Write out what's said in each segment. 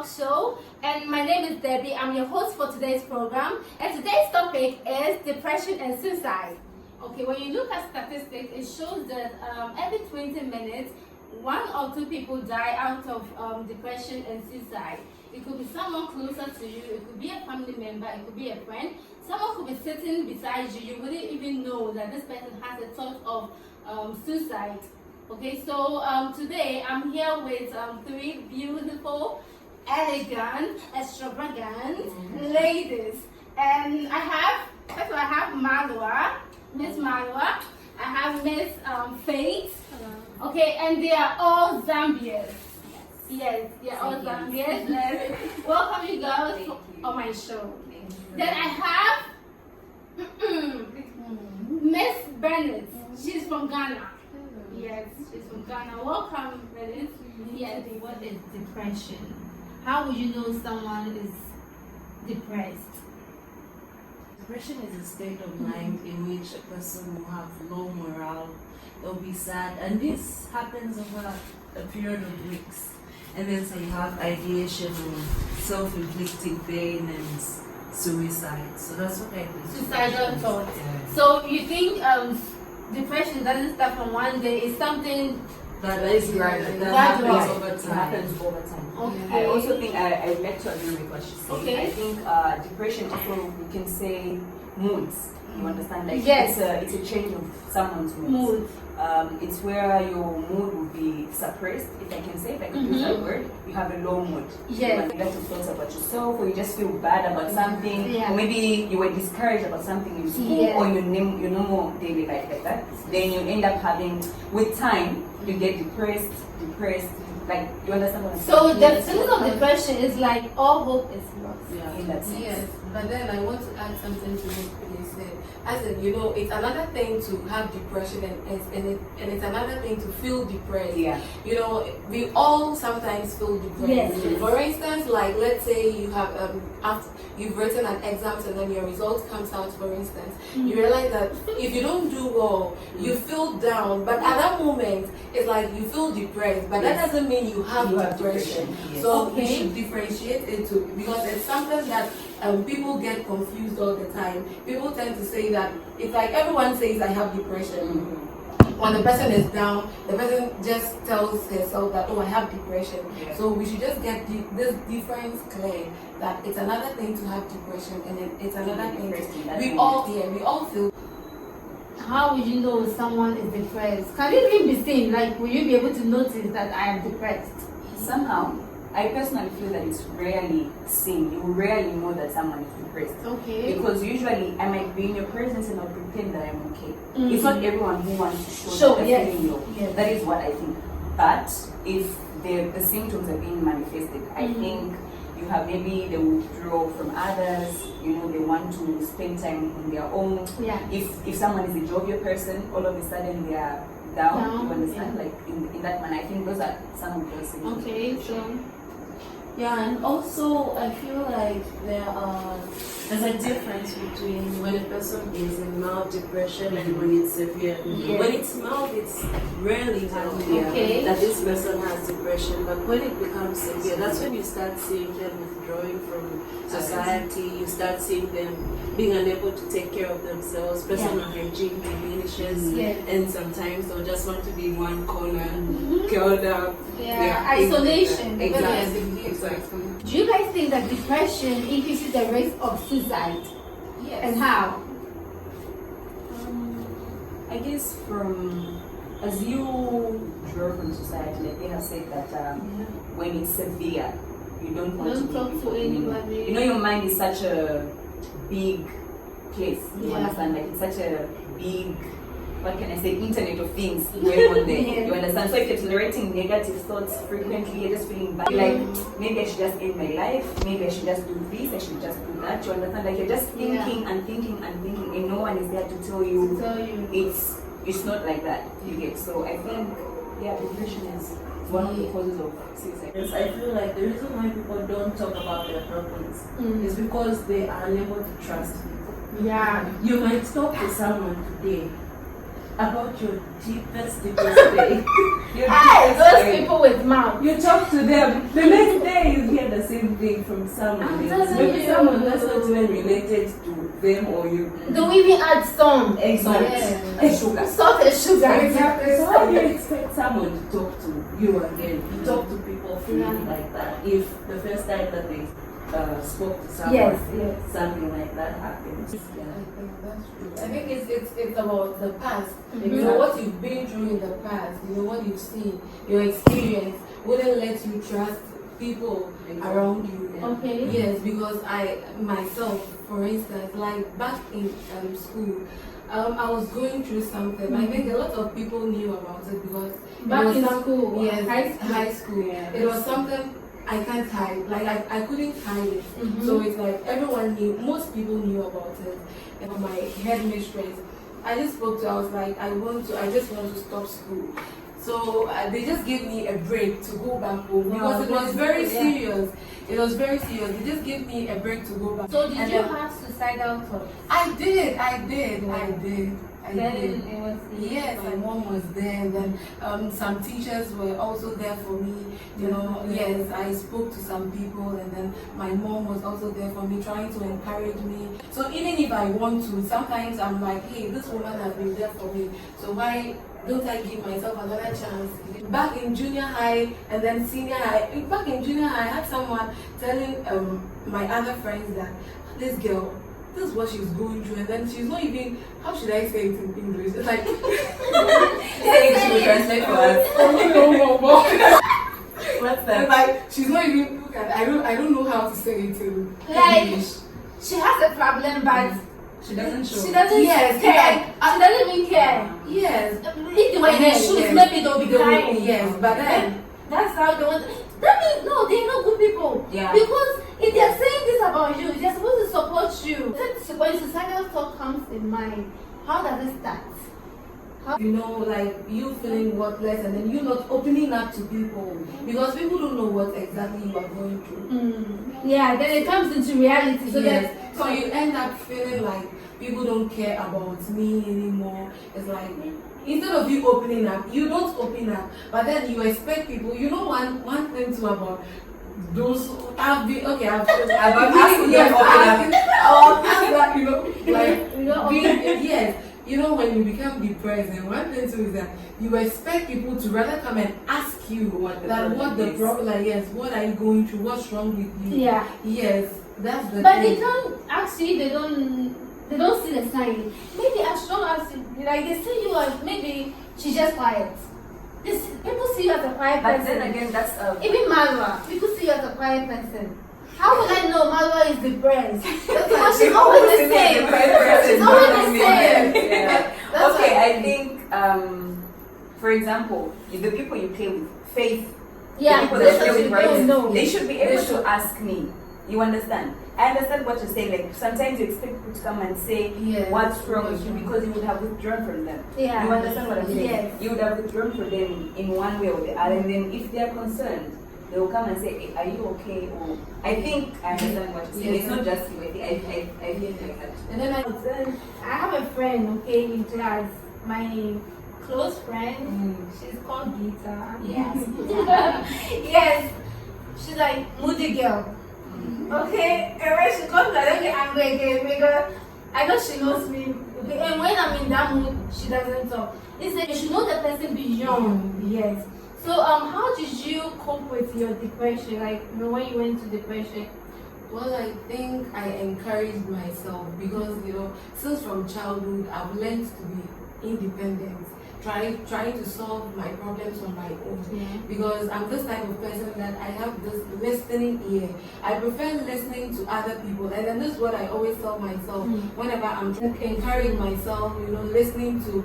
Show, and my name is Debbie. I'm your host for today's program, and today's topic is depression and suicide. Okay, when you look at statistics, it shows that every 20 minutes, 1 or 2 people die out of depression and suicide. It could be someone closer to you, it could be a family member, it could be a friend. Someone could be sitting beside you, you wouldn't even know that this person has a thought of suicide. Okay, so today I'm here with 3 beautiful, elegant, extravagant ladies. And I have Malwa, Miss Malwa. I have Miss Faith. Okay, and they are all Zambians. Yes, they are all Zambians. Welcome you girls on my show. Then I have Miss Bennett. She's from Ghana. Yes, she's from Ghana. Welcome, Bennett. Yes. What is depression? How would you know someone is depressed? Depression is a state of mind in which a person will have low morale, they'll be sad, and this happens over a period of weeks. And then so you have ideation of self-inflicting pain and suicide. So that's what I think. Suicidal thoughts. Yeah. So you think depression doesn't start from one day? It's something That is gradual. That Gradual. happens over It time. happens over time. Okay. I also think I'd like to agree with what she's saying. Okay. I think depression also, we can say moods. You understand? Like Yes. it's a change of someone's moods. mood. It's where your mood will be suppressed, if I can say, if I can use that word. You have a low mood. Yes. You like to thoughts about yourself, or you just feel bad about something, Yeah. or maybe you were discouraged about something in school, Yeah. or your normal daily life like that. Then you end up having, with time, you get depressed. Like, you understand what I'm saying? So the feeling of depression is like all hope is lost. Yeah. In that sense. Yes, but then I want to add something to what you said. As in, it's another thing to have depression and it's another thing to feel depressed. Yeah. We all sometimes feel depressed. Yes. For instance, like let's say you have after you've written an exam and then your result comes out, for instance, you realize that if you don't do well, you feel down. But at that moment, it's like you feel depressed, but that doesn't mean you have depression. Yes. So we Okay. should differentiate it too, because it's something that people get confused all the time. People tend to say that it's like everyone says I have depression. When the person is down, the person just tells herself that, oh, I have depression. Yeah. So we should just get this difference clear, that it's another thing to have depression and then it's another thing. We all feel. How would you know someone is depressed? Can it even be seen? Like, will you be able to notice that I am depressed? Somehow, I personally feel that it's rarely seen. You will rarely know that someone is depressed. Okay. Because usually I might be in your presence and I'll pretend that I'm okay. It's not everyone who wants to show that they're yes. feeling low. Yes. That is what I think. But if the symptoms are being manifested, I think you have maybe they withdraw from others, they want to spend time on their own. Yeah. If someone is a jovial person, all of a sudden they are down. Down, You understand? Like in that manner, I think those are some of those symptoms. Okay, so Yeah, and also I feel like there's a difference between when a person is in mild depression and when it's severe. Yes. When it's mild, it's rarely known Okay. that this person has depression, but when it becomes severe, that's when you start seeing them withdrawing from society, you start seeing them being unable to take care of themselves, personal hygiene diminishes, Yes. and sometimes they'll just want to be in one corner, curled up. isolation. Exactly. Do you guys think that depression increases the risk of suicide? Yes. And how? I guess as you draw from society, like they have said that when it's severe, you don't want Don't to talk meet to people anymore. anybody. Your mind is such a big place. You Yeah. understand? Like it's such a big, what can I say, internet of things going on there. Yeah. You understand? So if you're tolerating negative thoughts frequently, you're just feeling bad. Like maybe I should just end my life. Maybe I should just do this. I should just do that. You understand? Like you're just thinking and thinking and thinking, and no one is there to tell you. It's not like that. You get. So I think depression is one of the causes of suicide. Yes, I feel like the reason why people don't talk about their problems is because they are unable to trust people. Yeah. You might talk to someone today about your deepest pain. Hey, those people with mouth. You talk to them, the next day you hear the same same thing from someone. I'm else. telling Maybe you. someone that's not even related to them or you. Don't even add some. Exactly. Yeah. And sugar. Salt and sugar. Exactly. So how do you expect someone to talk to you again? You talk to people freely like that. If the first time that they spoke to someone, Yes. something like that happens. I think that's true. I think it's about the past. Mhm. You know what you've been through in the past. You know what you've seen. Your experience wouldn't let you trust people around you. Okay. Yes, because I myself, for instance, like back in school, I was going through something. I think a lot of people knew about it because it Back was in school. Yes, High school. high school. Yeah. It was something I can't hide. Like I couldn't hide it. Mhm. So it's like everyone knew. Most people knew about it. And my headmistress, I just spoke to. I was like, I just want to stop school. So they just gave me a break to go back home because it was very serious. It was very serious. They just gave me a break to go back. So did And you then- have suicidal thoughts? I did. I did. Then it was Yes, my mom was there, and then some teachers were also there for me. You know, yes, I spoke to some people, and then my mom was also there for me, trying to encourage me. So even if I want to, sometimes I'm like, hey, this woman has been there for me, so why don't I give myself another chance? Back in junior high and then senior high, back in junior high, I had someone telling my other friends that this girl, this is what she's going through, and then she's not even, how should I say it in English? It's like, She will translate for us. What's it's that? like she's not even, look at, I don't know how to say it in Like- English. she has a problem, but She doesn't show. she doesn't Yes, care. like, She doesn't even care. Yes. If they were in their Yes, shoes, yes. maybe they'll be They will- crying. yes, but then That's how they want. That means no, they're not good people. Yeah. Because if they're saying this about you, they're supposed to support you. When suicidal thought comes in mind, how does it start? you know, like you feeling worthless, and then you not opening up to people because people don't know what exactly you are going through. Yeah, then it comes into reality. So Yes. that So you end up feeling like people don't care about me anymore. It's like instead of you opening up, you don't open up, but then you expect people. You know, one thing too about those I've been okay. I've asked them open up. that, you know, like you know, being, yes. You know, when you become depressed, and one thing too is that you expect people to rather come and ask you What the that problem what the is. problem, like, yes, what are you going through, what's wrong with you? yeah. Yes, that's the But they thing. don't actually. They don't see the sign. Maybe as long as like they see you as maybe she's just quiet. People see you as a quiet But person. then again, that's Even Malwa, people see you as a quiet person. How will I know Malwa is depressed? Because she's always the same. She's always the same. Yeah. That's Okay, what- I think, for example, if the people you play with, Faith, Yeah, the people they that play with should right, know. they should be able They should. to ask me. You understand? I understand what you're saying. Like sometimes you expect people to come and say Yes. what's wrong with you because you would have withdrawn from them. Yeah. You understand what I'm saying? Yes. You would have withdrawn from them in one way or the other, and then if they are concerned, they will come and say, "Hey, are you okay?" Or I think I understand what you're saying. Yes. It's not just you. I think I think like that. And then I have a friend, okay, in class, my close friend. She's called Gita. Yes. Yes. She's like moody girl. Okay, and when she comes, I don't get angry again because I know she knows me. Okay? And when I'm in that mood, she doesn't talk. Listen, you should know the person beyond. Yes. So how did you cope with your depression? Like, you know, when you went to depression? well, I think I encouraged myself because, you know, since from childhood I've learned to be independent, trying to solve my problems on my own. Because I'm this type of person that I have this listening ear. I prefer listening to other people, and then this is what I always tell myself whenever I'm encouraging myself. You know, listening to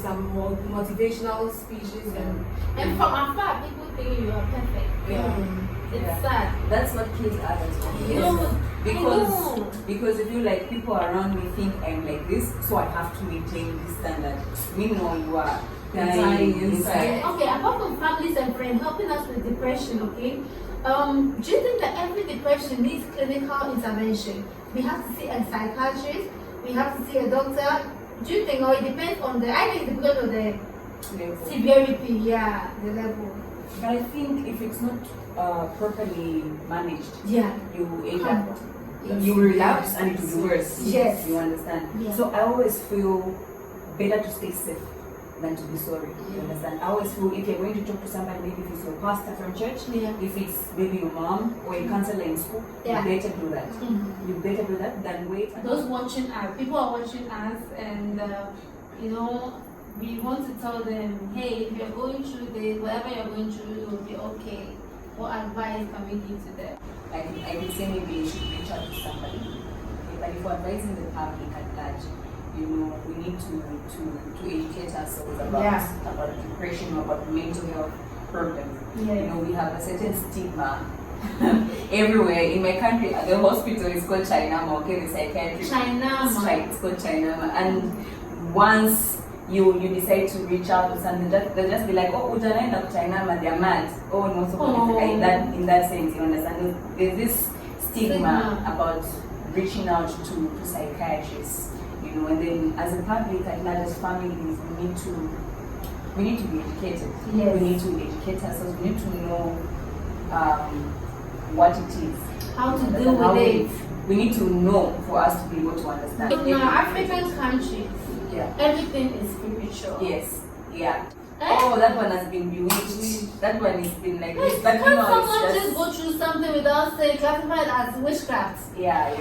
some motivational speeches And from afar, people think you are perfect. It's Yeah. sad. That's what kills others. Yes. No, Because if you like people around me think I'm like this, so I have to maintain this standard. Meanwhile, you are dying inside. Okay, apart from families and friends helping us with depression, okay, do you think that every depression needs clinical intervention? We have to see a psychiatrist, we have to see a doctor. Do you think, or it depends on I think it depends on the severity, the level. But I think if it's not properly managed, Yeah. you end up, Yes. you relapse and it will be worse. Yes. You understand? Yeah. So I always feel better to stay safe than to be sorry. You understand? I always feel if you're going to talk to somebody, maybe if it's your pastor from church, Yeah. if it's maybe your mom or a counselor in school, Yeah. you better do that. Mhm. You better do that than wait. Those watching us, people are watching us, and we want to tell them, hey, if you're going through this, whatever you're going through, it will be okay. What advice can we give to them? I would say maybe you should reach out to somebody. Okay, but if we're advising the public at large, we need to educate ourselves about depression, about mental health problems. Yeah. We have a certain stigma everywhere. In my country, the hospital is called Chinama, okay, the psychiatric. Chinama. It's called Chinama. And once you decide to reach out to something, they'll just be like, oh, Ujanaenda Chinama, they're mad. Oh, no, so in that sense, you understand? There's this stigma about reaching out to psychiatrists. And then as a public, at large, as families, we need to be educated. Yes. We need to educate ourselves. We need to know what it is. How to deal with it. We need to know for us to be able to understand. In African countries, Yeah. everything is spiritual. Yes. Yeah. Eh? Oh, that one has been bewitched. That one has been like this. But Can it's someone just go through something without saying classified as witchcraft? yeah,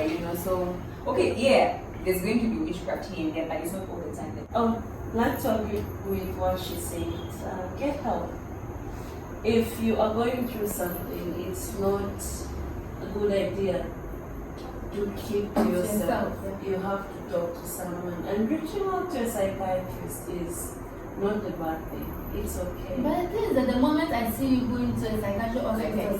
so okay, yeah. There's going to be witchcraft here and there, but it's not all the time. Like to agree with what she said. Get help. If you are going through something, it's not a good idea to keep to yourself. You have to talk to someone. And reaching out to a psychiatrist is not a bad thing. It's okay. But the thing is that the moment I see you going to a psychiatric hospital,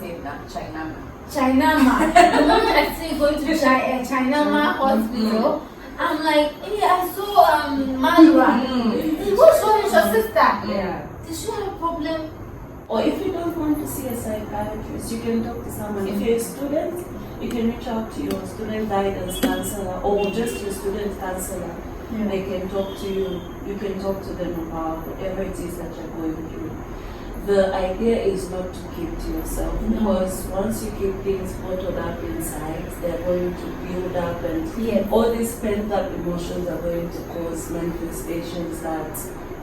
Chinama. the moment I see you going to Chinama hospital, I'm like, hey, I saw Manura. What's wrong with your sister? Yeah. Did she have a problem? Or if you don't want to see a psychiatrist, you can talk to someone. If you're a student, you can reach out to your student guidance counselor or just your student counselor. They can talk to you. You can talk to them about whatever it is that you're going through. The idea is not to keep to yourself, because once you keep things bottled up inside, they're going to build up, and all these pent up emotions are going to cause manifestations that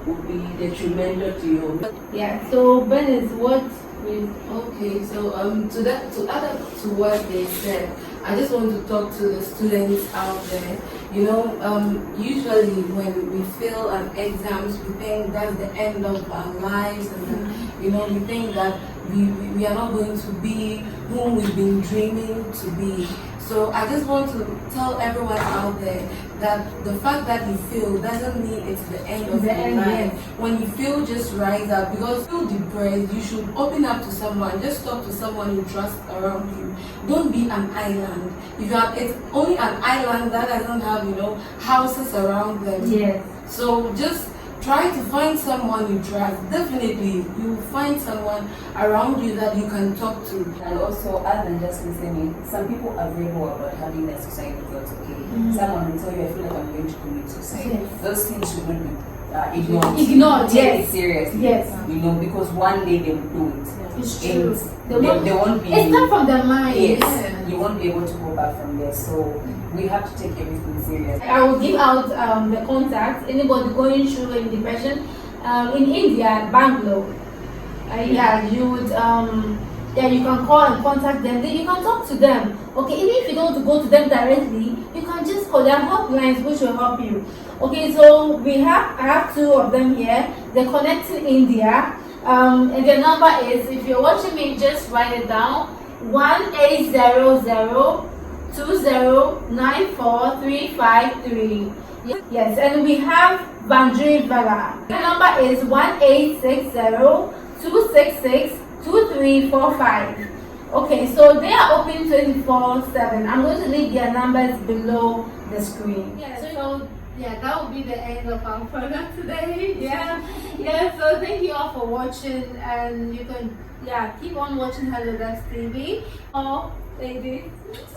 will be detrimental to you. Yeah, so Ben is what with Okay, so to add up to what they said, I just want to talk to the students out there. Usually when we fail an exams, we think that's the end of our lives, and we think that we are not going to be whom we've been dreaming to be. So I just want to tell everyone out there that the fact that you fail doesn't mean it's the end of your life. When you fail, just rise up, because if you feel depressed, you should open up to someone. Just talk to someone you trust around you. Don't be an island. It's only an island that doesn't have houses around them. Yes. So just try to find someone you trust. Definitely, you'll find someone around you that you can talk to. And also, other than just listening, some people are rebel about having their suicide thoughts. Okay, someone will tell you, I feel like I'm going to commit suicide. Yes. Those things should not be ignored. Take it seriously. Yes. Because one day they will do it. It's true. They won't be. It's not from the mind. Yes. You won't be able to go back from there. So we have to take everything serious. I will give out the contacts. Anybody going through in depression in India, Bangalore. You would you can call and contact them. Then you can talk to them. Okay, even if you don't want to go to them directly, you can just call their helplines, which will help you. Okay, so I have two of them here. They're connecting India. And their number is, if you're watching me, just write it down: 1-800-2094-353. Yes, and we have Bandri Vala. The number is 1-860-266-2345. Okay, so they are open 24/7. I'm going to leave their numbers below the screen. Yeah, so Yeah, that will be the end of our program today. Yeah. So thank you all for watching, and you can keep on watching Hello Desk TV. Oh, ladies.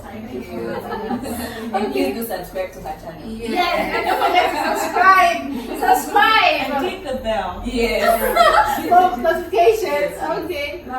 Thank you. And please do subscribe to her channel. Yes, and don't forget to subscribe. Subscribe. And click the bell. Yes. For notifications. Okay.